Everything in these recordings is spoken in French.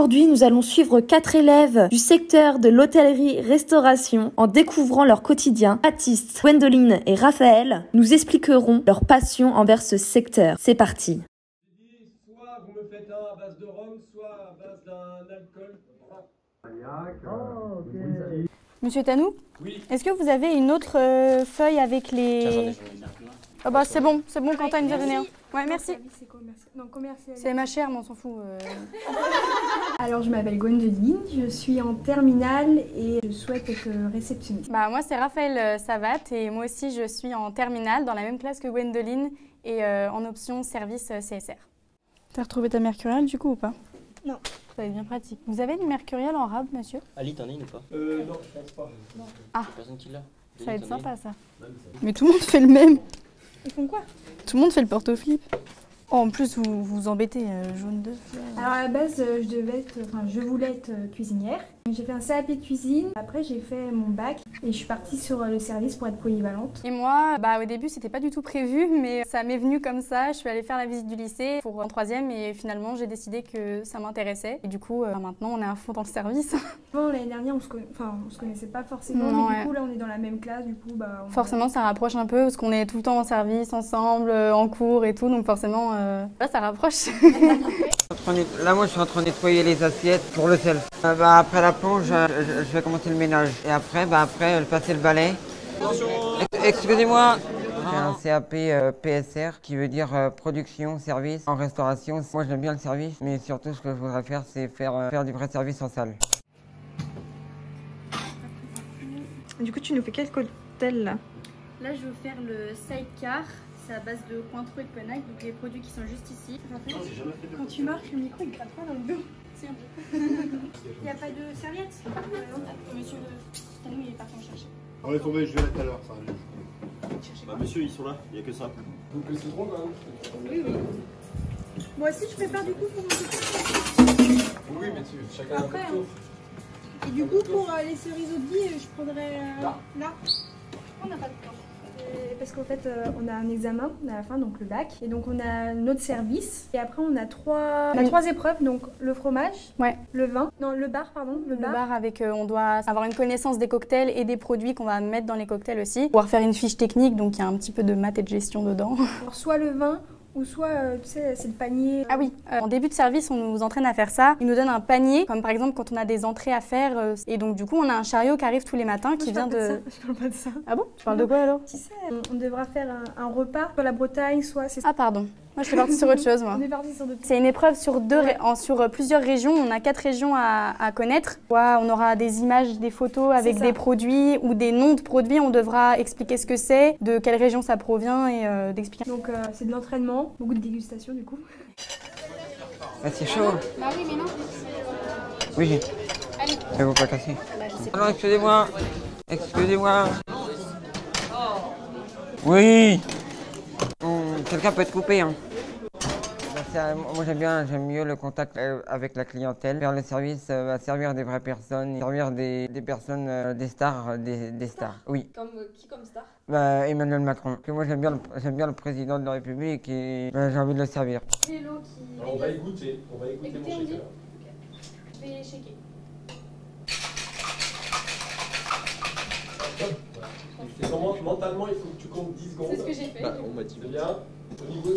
Aujourd'hui, nous allons suivre 4 élèves du secteur de l'hôtellerie-restauration en découvrant leur quotidien. Baptiste, Gwendoline et Raphaël nous expliqueront leur passion envers ce secteur. C'est parti. Soit vous me faites un à base de rhum, soit à base d'un alcool. Monsieur Tanou, Oui. est-ce que vous avez une autre feuille avec les... Ah bah c'est bon Quentin, nous a donné un. Ouais, merci. C'est ma chère, mais on s'en fout. Alors, je m'appelle Gwendoline, je suis en terminale et je souhaite être réceptionniste. Bah moi c'est Raphaël Savat et moi aussi je suis en terminale dans la même classe que Gwendoline et en option service CSR. T'as retrouvé ta mercuriale du coup ou pas? Non. Ça va être bien pratique. Vous avez une mercuriale en rab, monsieur? Ali, t'en as une ou pas? Non, je pense pas. Non. Ah. Personne qui l'a. Ça va être sympa ça. Mais tout le monde fait le même. Ils font quoi? Tout le monde fait le porte-flip. Oh, en plus, vous vous embêtez, jaune d'œuf. Alors à la base, je voulais être cuisinière. J'ai fait un CAP de cuisine, après j'ai fait mon bac et je suis partie sur le service pour être polyvalente. Et moi, au début, c'était pas du tout prévu, mais ça m'est venu comme ça. Je suis allée faire la visite du lycée pour en troisième et finalement, j'ai décidé que ça m'intéressait. Et du coup, maintenant, on est à fond dans le service. Bon, l'année dernière, on se connaissait pas forcément, Non, mais ouais. du coup, là, on est dans la même classe, du coup, Forcément, ça rapproche un peu parce qu'on est tout le temps en service, ensemble, en cours et tout, donc forcément, là, ça rapproche. Là, moi, je suis en train de nettoyer les assiettes pour le sel. Après la plonge, je vais commencer le ménage. Et après, passer le balai. Excusez-moi. J'ai un CAP PSR qui veut dire production, service en restauration. Moi, j'aime bien le service, mais surtout, ce que je voudrais faire, c'est faire du vrai service en salle. Du coup, tu nous fais quel cocktail là? Là, je veux faire le sidecar. C'est à base de Cointreau et de Cognac, donc les produits qui sont juste ici. Quand tu marches, le micro il gratte pas dans le dos. Si, un peu. Il n'y a pas de serviette? Monsieur Tanou, il est parti en chercher. On est tombé, je vais tout à l'heure, ça arrive. Bah monsieur, ils sont là, il n'y a que ça. Donc le citron quand même. Oui, oui. Moi aussi, je prépare du coup pour mon cocktail. Oui, mais chacun a un peu Après, de tour. Et du coup, pour les cerises au dit, je prendrais là. On n'a pas de temps. Parce qu'en fait, on a un examen à la fin, donc le bac. Et donc, on a notre service. Et après, on a trois épreuves. Donc, le fromage, Ouais. le vin. Non, le bar, pardon. Le bar avec, on doit avoir une connaissance des cocktails et des produits qu'on va mettre dans les cocktails aussi. Pouvoir faire une fiche technique, donc il y a un petit peu de maths et de gestion dedans. Alors, soit le vin, ou soit, tu sais, c'est le panier. Ah oui, en début de service, on nous entraîne à faire ça. Ils nous donnent un panier, comme par exemple quand on a des entrées à faire. Et donc du coup, on a un chariot qui arrive tous les matins qui vient de... Je parle pas de ça. Ah bon? Tu parles de quoi alors? Tu sais, on devra faire un repas sur la Bretagne, soit c'est... Ah pardon, moi je suis partie sur autre chose moi. On est parti sur d'autres... C'est une épreuve sur sur plusieurs régions. On a 4 régions à connaître. On aura des images, des photos avec des produits ou des noms de produits. On devra expliquer ce que c'est, de quelle région ça provient et d'expliquer. Donc c'est de l'entraînement, beaucoup de dégustation du coup. Ah, c'est chaud. Bah oui, mais non. Oui. Allez. Je vais vous pas casser. Alors, excusez-moi. Excusez-moi. Oui. Quelqu'un peut être coupé, hein. Moi j'aime mieux le contact avec la clientèle, faire le service, servir des vraies personnes, servir des personnes, des stars, des stars. Oui. Qui comme star? Emmanuel Macron. Parce que moi j'aime bien le président de la République et j'ai envie de le servir. Alors, on va y goûter, mon shaker. Je vais shaker. Mentalement, il faut que tu comptes 10 secondes. C'est ce que j'ai fait. On m'a dit. C'est bien. Au niveau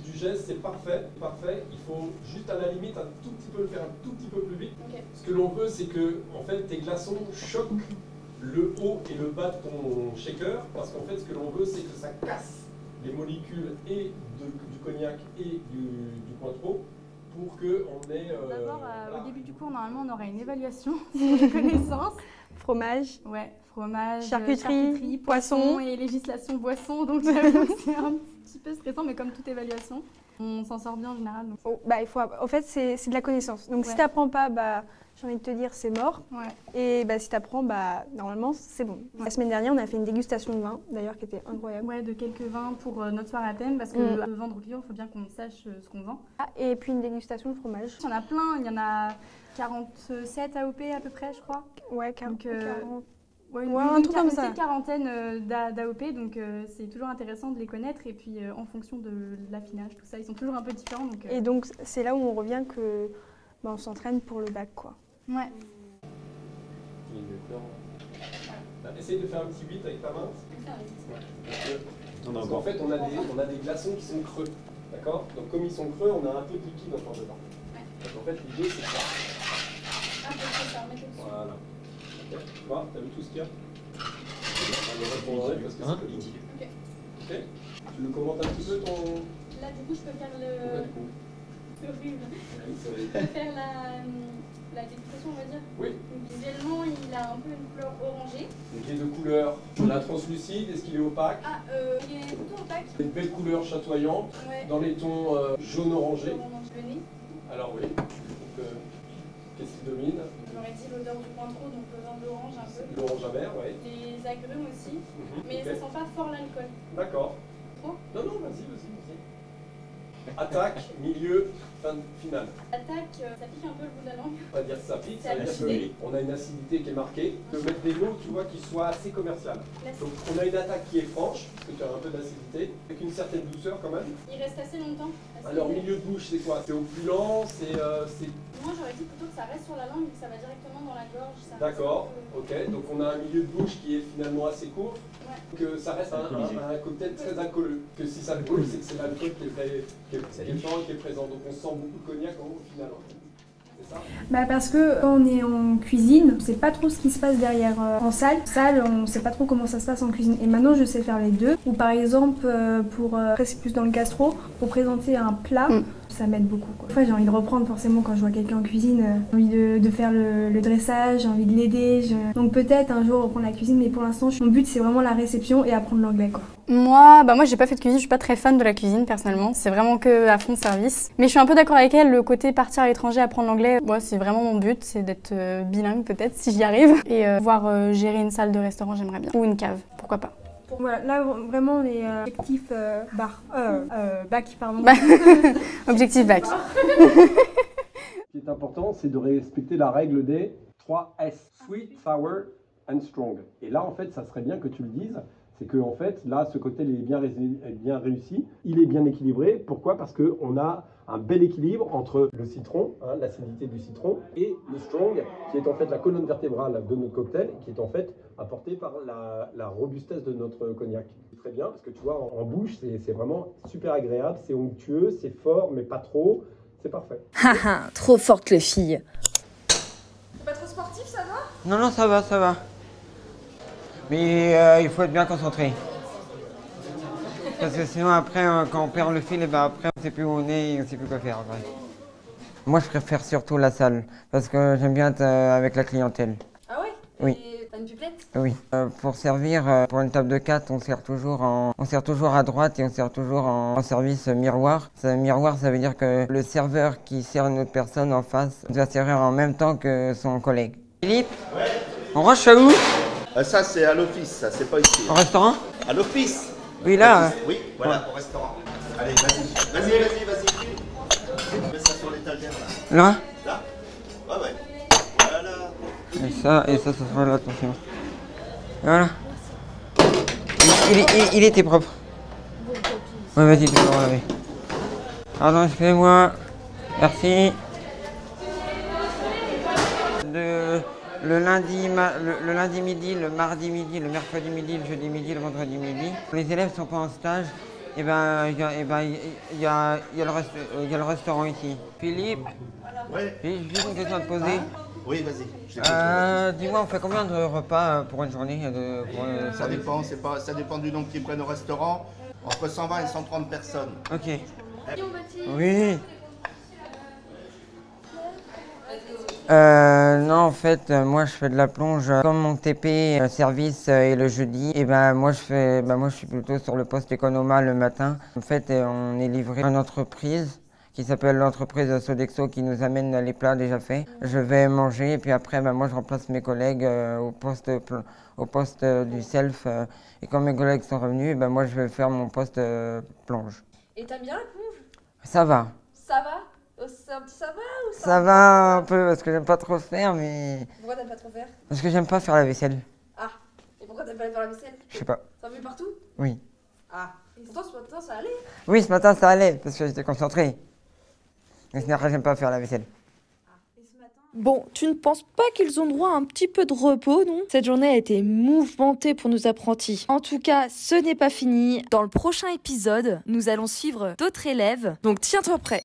du geste, c'est parfait. Il faut juste à la limite le faire un tout petit peu plus vite. Okay. Ce que l'on veut, c'est que en fait, tes glaçons choquent le haut et le bas de ton shaker. Parce qu'en fait, ce que l'on veut, c'est que ça casse les molécules et du cognac et du Cointreau pour qu'on ait... D'abord, au début du cours, normalement, on aura une évaluation sur les connaissances. Fromage. Ouais, fromage, charcuterie, poisson et législation boisson. Donc j'avoue que c'est un petit peu stressant, mais comme toute évaluation, on s'en sort bien en général. Donc... En fait, c'est de la connaissance. Donc si tu n'apprends pas, j'ai envie de te dire, c'est mort. Ouais. Et si tu apprends, normalement, c'est bon. Ouais. La semaine dernière, on a fait une dégustation de vin, d'ailleurs, qui était incroyable. Ouais, de quelques vins pour notre soirée à thème, parce que vendre aux clients, il faut bien qu'on sache ce qu'on vend. Et puis une dégustation de fromage. Il y en a plein, il y en a 47 AOP à peu près, je crois. Ouais, 40. Ouais, un truc comme ça. Une quarantaine d'AOP, donc c'est toujours intéressant de les connaître. Et puis en fonction de l'affinage, tout ça, ils sont toujours un peu différents. Donc, Et donc c'est là où on revient que on s'entraîne pour le bac, quoi. Ouais. Essaye de faire un petit 8 avec ta main. Parce qu'en fait, on a des glaçons qui sont creux. D'accord? Donc comme ils sont creux, on a un peu de liquide encore dedans. Donc en fait, l'idée, c'est ça. Voilà. Ok. Tu vois, t'as vu tout ce qu'il y a? On le répondrait parce que c'est liquide. Ok. Tu le commentes un petit peu ton... Là, du coup, je peux faire le... Ouais, du coup. C'est horrible. Je peux faire la dégustation, on va dire. Oui. Donc, visuellement, il a un peu une couleur orangée. Donc il est de couleur la translucide, est-ce qu'il est opaque? Ah, il est plutôt opaque. Une belle couleur chatoyante, Ouais. dans les tons jaune-orangé. Le nez. Alors oui. Donc, qu'est-ce qui domine? J'aurais dit l'odeur du cointreau, donc l'odeur d'orange un peu. L'orange amer, oui. Les agrumes aussi. Mais Ok. ça sent pas fort l'alcool. D'accord. Trop? Non, non, vas-y. Attaque, milieu, fin finale. Attaque, ça pique un peu le bout de la langue. On va dire ça pique, C'est ça veut dire acidité. qu'on a une acidité qui est marquée. De mettre des mots, tu vois, qui soient assez commerciales. Donc on a une attaque qui est franche, parce que tu as un peu d'acidité, avec une certaine douceur quand même. Il reste assez longtemps. Alors milieu de bouche, c'est quoi? C'est opulent, c'est... Moi j'aurais dit plutôt que ça reste sur la langue et que ça va directement dans la gorge. D'accord, ok. Donc on a un milieu de bouche qui est finalement assez court. Ouais. Que ça reste un cocktail très alcooleux. Que si ça brûle, c'est que c'est l'alcool qui est fort et qui est présent. Donc on sent beaucoup de cognac au final. En fait. C'est ça? Bah parce que quand on est en cuisine, on sait pas trop ce qui se passe derrière en salle. Salle, on sait pas trop comment ça se passe en cuisine. Et maintenant, je sais faire les deux. Ou par exemple, pour rester plus dans le gastro, pour présenter un plat, ça m'aide beaucoup, quoi. Enfin, j'ai envie de reprendre forcément quand je vois quelqu'un en cuisine. J'ai envie de faire le dressage, j'ai envie de l'aider. Donc peut-être un jour reprendre la cuisine, mais pour l'instant, mon but c'est vraiment la réception et apprendre l'anglais, quoi. Moi, j'ai pas fait de cuisine, je suis pas très fan de la cuisine personnellement. C'est vraiment que à fond service. Mais je suis un peu d'accord avec elle, le côté partir à l'étranger, apprendre l'anglais, moi c'est vraiment mon but, c'est d'être bilingue peut-être si j'y arrive. Et pouvoir gérer une salle de restaurant, j'aimerais bien. Ou une cave, pourquoi pas. Voilà, là vraiment on est objectif bac, pardon. Objectif bac. Ce qui est important, c'est de respecter la règle des 3 S. Sweet, sour and strong. Et là, en fait, ça serait bien que tu le dises. C'est que, en fait, là, ce cocktail est bien réussi. Il est bien équilibré. Pourquoi? Parce qu'on a un bel équilibre entre le citron, l'acidité du citron, et le strong, qui est en fait la colonne vertébrale de notre cocktail, qui est en fait apportée par la robustesse de notre cognac. C'est très bien, parce que tu vois, en bouche, c'est vraiment super agréable. C'est onctueux, c'est fort, mais pas trop. C'est parfait. Haha, trop forte les filles. C'est pas trop sportif, ça va? Non, ça va. Mais il faut être bien concentré. Parce que sinon après, quand on perd le fil, après on sait plus où on est et on sait plus quoi faire. Après. Moi je préfère surtout la salle, parce que j'aime bien être avec la clientèle. Ah ouais? Oui. Et t'as une pipelette? Oui. Pour servir, pour une table de 4, on sert toujours à droite et on sert toujours en service miroir. Miroir, ça veut dire que le serveur qui sert une autre personne en face doit servir en même temps que son collègue. Philippe? Ouais. On range ça où? Ça, c'est à l'office, ça, c'est pas ici. Au restaurant? À l'office? Oui, là. Oui, voilà, au restaurant. Allez, vas-y. Mets ça sur l'étagère, là. Là? Là? Ouais. Voilà. Et ça sera là, attention. Voilà. Il était propre. Ouais, vas-y, tu peux le laver. Pardon, excusez-moi. Merci. Le lundi midi, le mardi midi, le mercredi midi, le jeudi midi, le vendredi midi. Les élèves sont pas en stage. Il y a le restaurant ici. Philippe, Ouais. j'ai juste une question à te poser. Oui, vas-y. Dis-moi, on fait combien de repas pour une journée Ça dépend, ça dépend du nombre qu'ils prennent au restaurant. Entre 120 et 130 personnes. Ok. Oui. Non, en fait, moi je fais de la plonge. Comme mon TP service est le jeudi, et moi je suis plutôt sur le poste économa le matin. En fait, on est livré à une entreprise qui s'appelle l'entreprise Sodexo qui nous amène les plats déjà faits. Je vais manger et puis après, moi je remplace mes collègues au poste du self. Et quand mes collègues sont revenus, moi je vais faire mon poste plonge. Et t'aimes bien la plonge? Ça va. Ça va? C'est un petit ça va ou ça? Ça va un peu parce que j'aime pas trop faire, mais... Pourquoi t'aimes pas trop faire? Parce que j'aime pas faire la vaisselle. Ah, et pourquoi t'aimes pas faire la vaisselle? Je sais pas. Ça met partout? Oui. Ah, et pourtant ce matin ça allait? Oui, ce matin ça allait parce que j'étais concentré. Mais sinon, j'aime pas faire la vaisselle. Ah. Bon, tu ne penses pas qu'ils ont droit à un petit peu de repos, non? Cette journée a été mouvementée pour nos apprentis. En tout cas, ce n'est pas fini. Dans le prochain épisode, nous allons suivre d'autres élèves. Donc tiens-toi prêt.